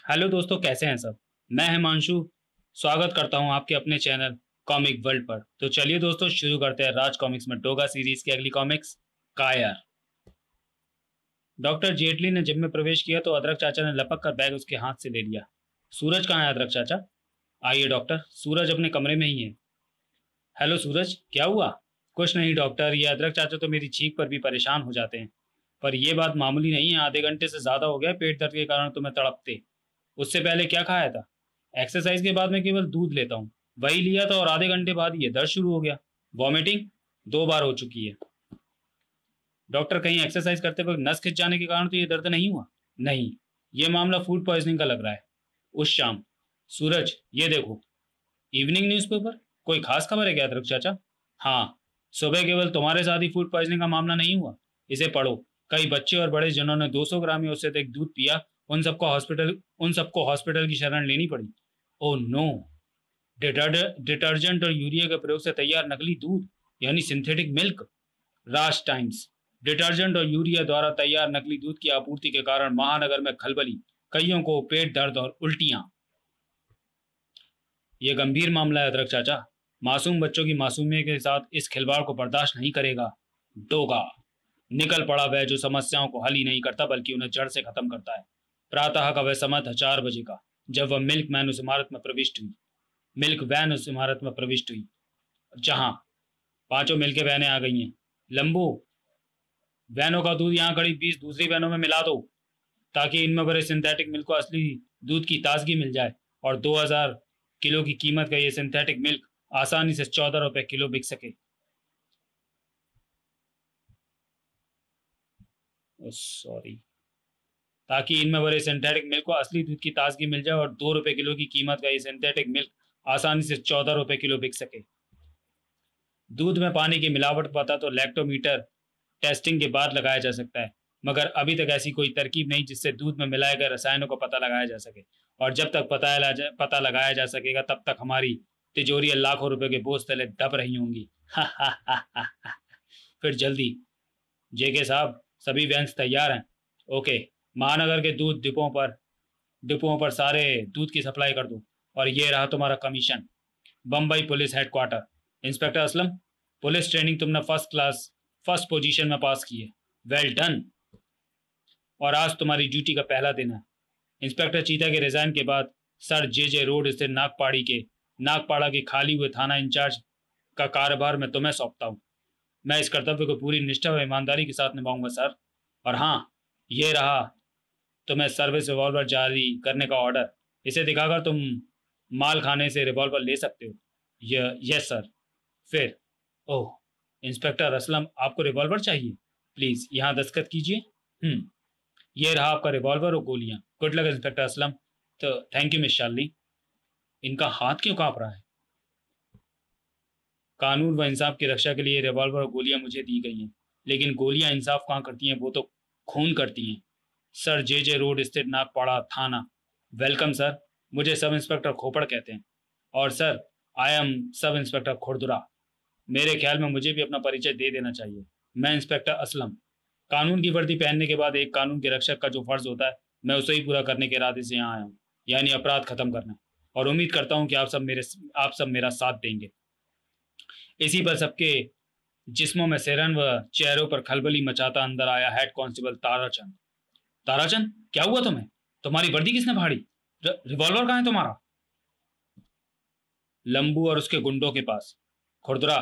Hello दोस्तों, कैसे हैं सब। मैं हिमांशु स्वागत करता हूं आपके अपने चैनल कॉमिक वर्ल्ड पर। तो चलिए दोस्तों, शुरू करते हैं राज कॉमिक्स में डोगा सीरीज की अगली कॉमिक्स, कायर। डॉक्टर जेटली ने जिम में प्रवेश किया तो अदरक चाचा ने लपक कर बैग उसके हाथ से ले लिया। सूरज कहाँ है अदरक चाचा? आइए डॉक्टर, सूरज अपने कमरे में ही है। हेलो सूरज, क्या हुआ? कुछ नहीं डॉक्टर, ये अदरक चाचा तो मेरी छींक पर भी परेशान हो जाते हैं। पर यह बात मामूली नहीं है, आधे घंटे से ज्यादा हो गया पेट दर्द के कारण तुम्हें तड़पते। उससे पहले क्या खाया था? एक्सरसाइज के बाद मैं केवल दूध लेता हूँ, वही लिया था और आधे घंटे बाद ये दर्द शुरू हो गया। वॉमिटिंग 2 बार हो चुकी है। डॉक्टर, कहीं एक्सरसाइज करते वक्त नस खिंच जाने के कारण तो ये दर्द नहीं हुआ? नहीं, ये मामला फूड पॉइजनिंग का लग रहा है। उस शाम। सूरज, ये देखो। Evening newspaper. कोई खास खबर है क्या अदरक चाचा? हाँ। सुबह केवल तुम्हारे साथ ही फूड पॉइजनिंग का मामला नहीं हुआ। इसे पढ़ो। कई बच्चे और बड़े जिन्होंने 200 ग्राम या उससे अधिक दूध पिया, उन सबको हॉस्पिटल की शरण लेनी पड़ी। Oh no. डिटर्जेंट और यूरिया के प्रयोग से तैयार नकली दूध, यानी synthetic milk. Raj Times. Detergent और यूरिया द्वारा तैयार नकली दूध की आपूर्ति के कारण महानगर में खलबली, कईयों को पेट दर्द और उल्टियां। यह गंभीर मामला है अदरक चाचा। मासूम बच्चों की मासूमियत के साथ इस खिलवाड़ को बर्दाश्त नहीं करेगा। डोगा। निकल पड़ा वह जो समस्याओं को हल ही नहीं करता बल्कि उन्हें जड़ से खत्म करता है। प्रातः का वह समय था 4 बजे का, जब वह मिल्क वैन उस इमारत में प्रविष्ट हुई, जहां 5 मिलके वैनें आ गई हैं। लंबू, वैनों का दूध यहाँ करीब 20 दूसरी वैनों में मिला दो, ताकि इनमें भरे सिंथेटिक मिल्क को असली दूध की ताजगी मिल जाए और 2000 किलो की कीमत का ये सिंथेटिक मिल्क आसानी से 14 रुपए किलो बिक सके। सॉरी। ताकि इनमें भरे सिंथेटिक मिल्क को असली दूध की ताजगी मिल जाए और 2 रुपए किलो की कीमत का ये सिंथेटिक मिल्क आसानी से 14 रुपए किलो बिक सके। दूध में पानी की मिलावट पता तो लैक्टोमीटर टेस्टिंग के बाद लगाया जा सकता है, मगर अभी तक ऐसी कोई तरकीब नहीं जिससे दूध में मिलाए गए रसायनों को पता लगाया जा सके। और जब तक पता लगाया जा सकेगा तब तक हमारी तिजोरी लाखों रुपए के बोझ तले दब रही होंगी। फिर जल्दी। जेके साहब, सभी वैन्स तैयार हैं। ओके। महानगर के दूध डिपोओं पर सारे दूध की सप्लाई कर दो। और ये रहा तुम्हारा commission. Bombay police headquarter. Inspector Aslam, police training तुमने फर्स्ट पोजीशन में पास की है। Well done. और आज तुम्हारी ड्यूटी का पहला दिन है। इंस्पेक्टर चीता के रिजाइन के बाद सर जे रोड स्थित नागपाड़ा के खाली हुए थाना इंचार्ज का कार्यभार मैं तुम्हें सौंपता हूँ। मैं इस कर्तव्य को पूरी निष्ठा व ईमानदारी के साथ निभाऊंगा सर। और हाँ, ये रहा तुम्हें सर्विस रिवॉल्वर जारी करने का ऑर्डर। इसे दिखाकर तुम माल खाने से रिवॉल्वर ले सकते हो। Yes sir. फिर, ओह, इंस्पेक्टर असलम, आपको रिवॉल्वर चाहिए? प्लीज यहाँ दस्तखत कीजिए। ये रहा आपका रिवॉल्वर और गोलियां। Good luck inspector Aslam. तो थैंक यू मिस शालिनी। इनका हाथ क्यों कांप रहा है? कानून व इंसाफ की रक्षा के लिए रिवॉल्वर और गोलियां मुझे दी गई हैं, लेकिन गोलियां इंसाफ कहाँ करती हैं, वो तो खून करती हैं। सर जे रोड स्थित नागपाड़ा थाना। Welcome sir. मुझे सब इंस्पेक्टर खोपड़ कहते हैं। और sir, I am sub inspector खुरदुरा। मेरे ख्याल में मुझे भी अपना परिचय दे देना चाहिए। मैं इंस्पेक्टर असलम। कानून की वर्दी पहनने के बाद एक कानून के रक्षक का जो फर्ज होता है, मैं उसे ही पूरा करने के इरादे से यहाँ आया हूँ, यानी अपराध खत्म करना। और उम्मीद करता हूँ कि आप सब मेरा साथ देंगे। इसी पर सबके जिस्मों में सिरन व चेहरों पर खलबली मचाता अंदर आया हेड कांस्टेबल ताराचंद। ताराचंद, क्या हुआ तुम्हें? तुम्हारी वर्दी किसने फाड़ी? रिवॉल्वर कहाँ है तुम्हारा? लंबू और उसके गुंडों के पास। खुरदुरा,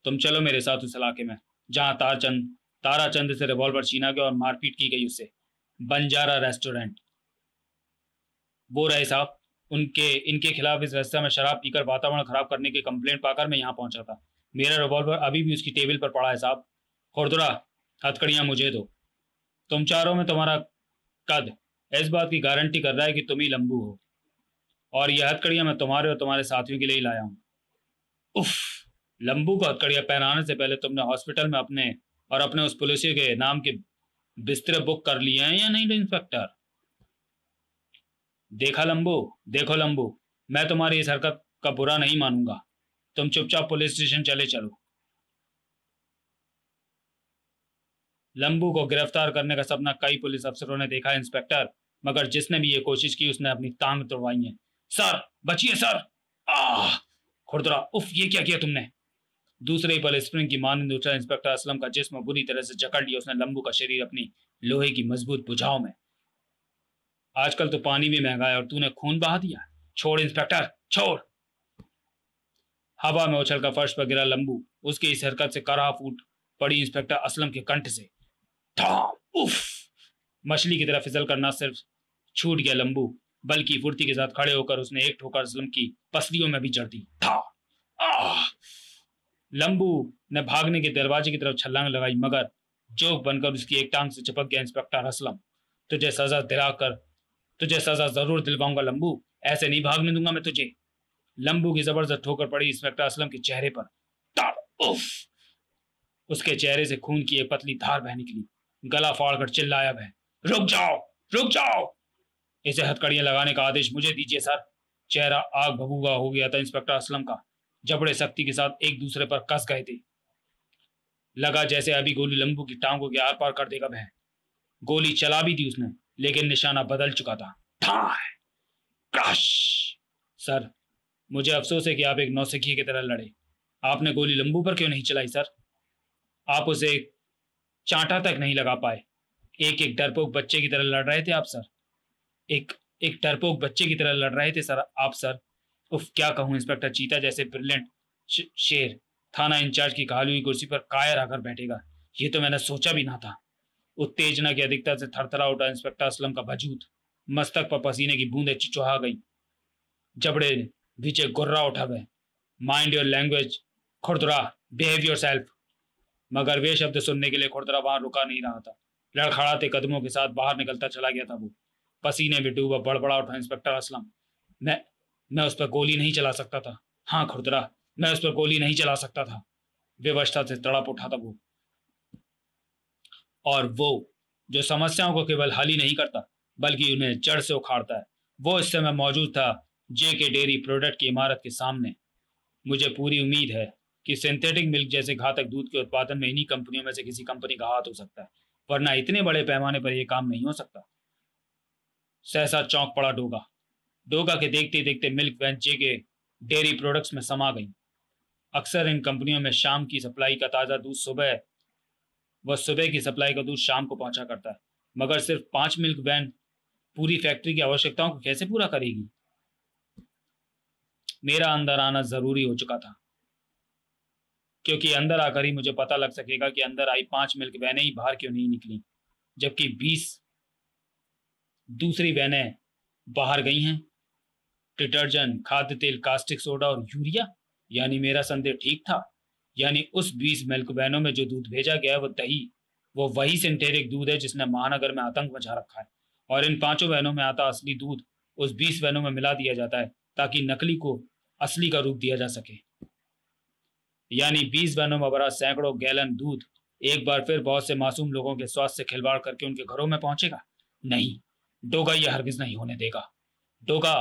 तुम चलो मेरे साथ उस इलाके में जहां ताराचंद से रिवॉल्वर छीना गया और मारपीट की गई उससे। बंजारा रेस्टोरेंट। वो रहे साहब। उनके इनके खिलाफ इस रास्ते में शराब पीकर वातावरण खराब करने की कंप्लेंट पाकर मैं यहाँ पहुंचा था। मेरा रिवॉल्वर अभी भी उसकी टेबल पर पड़ा है साहब। खुरदुरा, हथकड़ियां मुझे दो। तुम चारों में तुम्हारा कद इस बात की गारंटी कर रहा है कि तुम ही लंबू हो। और यह हथकड़ियां मैं तुम्हारे और तुम्हारे साथियों के लिए ही लाया हूँ। उफ। लंबू को हथकड़ियां पहनाने से पहले तुमने हॉस्पिटल में अपने उस पुलिसिया के नाम के बिस्तर बुक कर लिए हैं या नहीं इंस्पेक्टर? देखो लंबू, मैं तुम्हारी इस हरकत का बुरा नहीं मानूंगा। तुम चुपचाप पुलिस स्टेशन चले चलो। लंबू को गिरफ्तार करने का सपना कई पुलिस अफसरों ने देखा है इंस्पेक्टर, मगर जिसने भी ये कोशिश की उसने अपनी टांग तोड़वाई है। सर बचिए सर। आह! खुरदरा, उफ, ये क्या किया तुमने? दूसरे ही पल स्प्रिंग की मानंद उठा इंस्पेक्टर असलम का जिस्म बुरी तरह से जकड़ लिया। उसने लंबू का शरीर अपनी लोहे की मजबूत भुजाओं में। आजकल तो पानी भी महंगा है और तूने खून बहा दिया। छोड़ इंस्पेक्टर, छोड़। हवा में उछलकर फर्श पर गिरा लंबू। उसकी इस हरकत से कराह फूट पड़ी इंस्पेक्टर असलम के कंठ से। उफ! मछली की तरह फिसल कर न सिर्फ छूट गया लंबू, बल्कि फुर्ती के साथ खड़े होकर उसने एक ठोकर असलम की पसलियों में भी जड़ दी। लंबू ने भागने के दरवाजे की तरफ छलांग लगाई, मगर जोक बनकर उसकी एक टांग से चिपक गया इंस्पेक्टर असलम। तुझे सजा जरूर दिलवाऊंगा लंबू, ऐसे नहीं भागने दूंगा मैं तुझे। लंबू की जबरदस्त ठोकर पड़ी इंस्पेक्टर असलम के चेहरे पर। उफ! उसके चेहरे से खून की एक पतली धार बह निकली। गला फाड़कर चिल्लाया वह, रुक जाओ, रुक जाओ! इसे हथकड़ियां लगाने का आदेश मुझे दीजिए सर। चेहरा आग भभूगा हो गया था इंस्पेक्टर असलम का। जबड़े सख्ती के साथ एक दूसरे पर कस गए थे। लगा जैसे अभी गोली लंबू की टांगों के आर पार कर देगा वह। गोली चला भी दी उसने, लेकिन निशाना बदल चुका था। क्रश! सर, मुझे अफसोस है कि आप एक नौसिखिए की तरह लड़े। आपने गोली लंबू पर क्यों नहीं चलाई सर? आप उसे एक चांटा तक नहीं लगा पाए। एक डरपोक बच्चे की तरह लड़ रहे थे आप सर। एक डरपोक बच्चे की तरह लड़ रहे थे सर आप सर। उफ, क्या कहूं इंस्पेक्टर, चीता जैसे ब्रिलियंट शेर थाना इंचार्ज की काली हुई कुर्सी पर कायर आकर बैठेगा, ये तो मैंने सोचा भी ना था। उत्तेजना की अधिकता से थरथरा उठा इंस्पेक्टर असलम का वजूद। मस्तक पर पसीने की बूंदें चिचोहा गई। जबड़े पीछे गुर्रा उठा गए। माइंड योर लैंग्वेज खुरदुरा, बिहेव योर सेल्फ। मगर वे शब्द सुनने के लिए खुरदुरा वहां रुका नहीं रहा था। लड़खड़ाते कदमों के साथ बाहर निकलता चला गया था वो। पसीने में डूबा बड़बड़ा उठा इंस्पेक्टर असलम। मैं उस पर गोली नहीं चला सकता था। हाँ खुरदुरा, मैं उस पर गोली नहीं चला सकता था। बेवशता से तड़प उठा था वो। और वो जो समस्याओं को केवल हल ही नहीं करता बल्कि उन्हें जड़ से उखाड़ता है, वो इस समय मौजूद था जेके डेयरी प्रोडक्ट की इमारत के सामने। मुझे पूरी उम्मीद है कि सिंथेटिक मिल्क जैसे घातक दूध के उत्पादन में इन्हीं कंपनियों में से किसी कंपनी का हाथ हो सकता है, वरना इतने बड़े पैमाने पर यह काम नहीं हो सकता। सहसा चौंक पड़ा डोगा के देखते देखते मिल्क वैन जेके डेयरी प्रोडक्ट्स में समा गई। अक्सर इन कंपनियों में शाम की सप्लाई का ताज़ा दूध सुबह की सप्लाई का दूध शाम को पहुंचा करता है, मगर सिर्फ 5 मिल्क वैन पूरी फैक्ट्री की आवश्यकताओं को कैसे पूरा करेगी? मेरा अंदर आना जरूरी हो चुका था, क्योंकि अंदर आकर ही मुझे पता लग सकेगा कि अंदर आई 5 मिल्क वैनें ही बाहर क्यों नहीं निकली, जबकि 20 दूसरी वैनें बाहर गई हैं। डिटर्जेंट, खाद्य तेल, कास्टिक सोडा और यूरिया। यानी मेरा संदेह ठीक था। यानी उस 20 मिल्क वैनों में जो दूध भेजा गया वो वही सिंथेटिक दूध है जिसने महानगर में आतंक मचा रखा है। और इन 5 वैनों में आता असली दूध उस 20 वैनों में मिला दिया जाता है ताकि नकली को असली का रूप दिया जा सके। यानी 20 वैनों में भरा सैकड़ों गैलन दूध एक बार फिर बहुत से मासूम लोगों के स्वास्थ्य से खिलवाड़ करके उनके घरों में पहुंचेगा। नहीं, डोगा यह हरगिज नहीं होने देगा। डोगा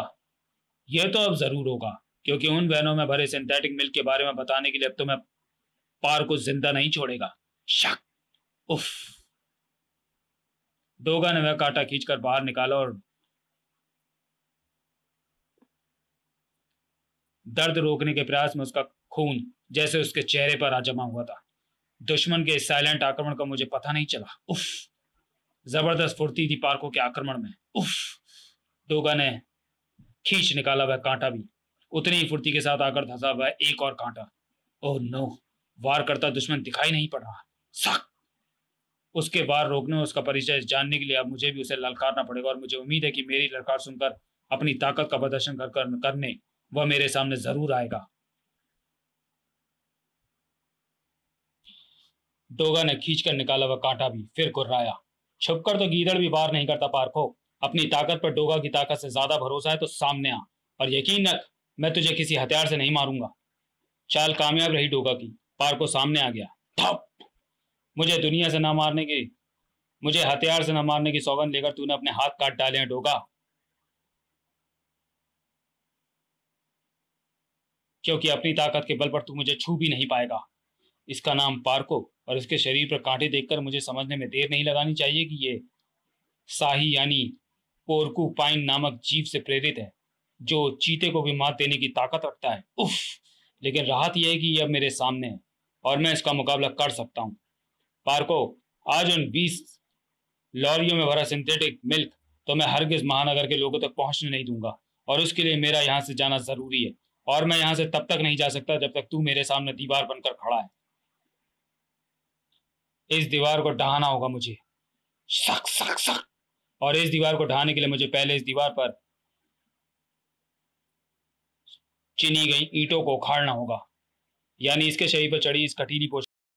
यह तो अब जरूर होगा, क्योंकि उन वैनों में भरे सिंथेटिक मिल्क के बारे में बताने के लिए अब तो मैं पार को जिंदा नहीं छोड़ेगा। शक! उफ! डोगा ने वह कांटा खींचकर बाहर निकाला और दर्द रोकने के प्रयास में उसका खून जैसे उसके चेहरे पर आ जमा हुआ था। दुश्मन के साइलेंट आक्रमण का मुझे पता नहीं चला। उफ! जबरदस्त फुर्ती थी पार्कों के आक्रमण में। उफ! डोगा ने खींच निकाला वह कांटा भी। उतनी ही फुर्ती के साथ आकर धंसा वह एक और कांटा। Oh no! वार करता दुश्मन दिखाई नहीं पड़ रहा। सक! उसके वार रोकने और उसका परिचय जानने के लिए अब मुझे भी उसे ललकारना पड़ेगा, और मुझे उम्मीद है कि मेरी ललकार सुनकर अपनी ताकत का प्रदर्शन करने वह मेरे सामने जरूर आएगा। डोगा ने खींचकर निकाला वह कांटा भी, फिर गुर्राया। छुपकर तो गीदड़ भी वार नहीं करता पार्को। अपनी ताकत पर डोगा की ताकत से ज्यादा भरोसा है तो सामने आ, और यकीन रख मैं तुझे किसी हथियार से नहीं मारूंगा। चाल कामयाब रही डोगा की। पार्को सामने आ गया। थप! मुझे हथियार से न मारने की सौगंध लेकर तूने अपने हाथ काट डाले हैं डोगा, क्योंकि अपनी ताकत के बल पर तू मुझे छू भी नहीं पाएगा। इसका नाम पार्को, और इसके शरीर पर कांटे देखकर मुझे समझने में देर नहीं लगानी चाहिए कि ये शाही यानी पोर्कुपाइन नामक जीव से प्रेरित है जो चीते को भी मात देने की ताकत रखता है। उफ! लेकिन राहत यह है कि यह मेरे सामने है और मैं इसका मुकाबला कर सकता हूँ। पार्को, आज उन 20 लॉरियों में भरा सिंथेटिक मिल्क तो मैं हरगिज महानगर के लोगों तक पहुंचने नहीं दूंगा, और उसके लिए मेरा यहाँ से जाना जरूरी है, और मैं यहाँ से तब तक नहीं जा सकता जब तक तू मेरे सामने दीवार बनकर खड़ा है। इस दीवार को ढहाना होगा मुझे, सक सक सक, और इस दीवार को ढहाने के लिए मुझे पहले इस दीवार पर चुनी गई ईंटों को उखाड़ना होगा, यानी इसके शरीर पर चढ़ी इस कटीली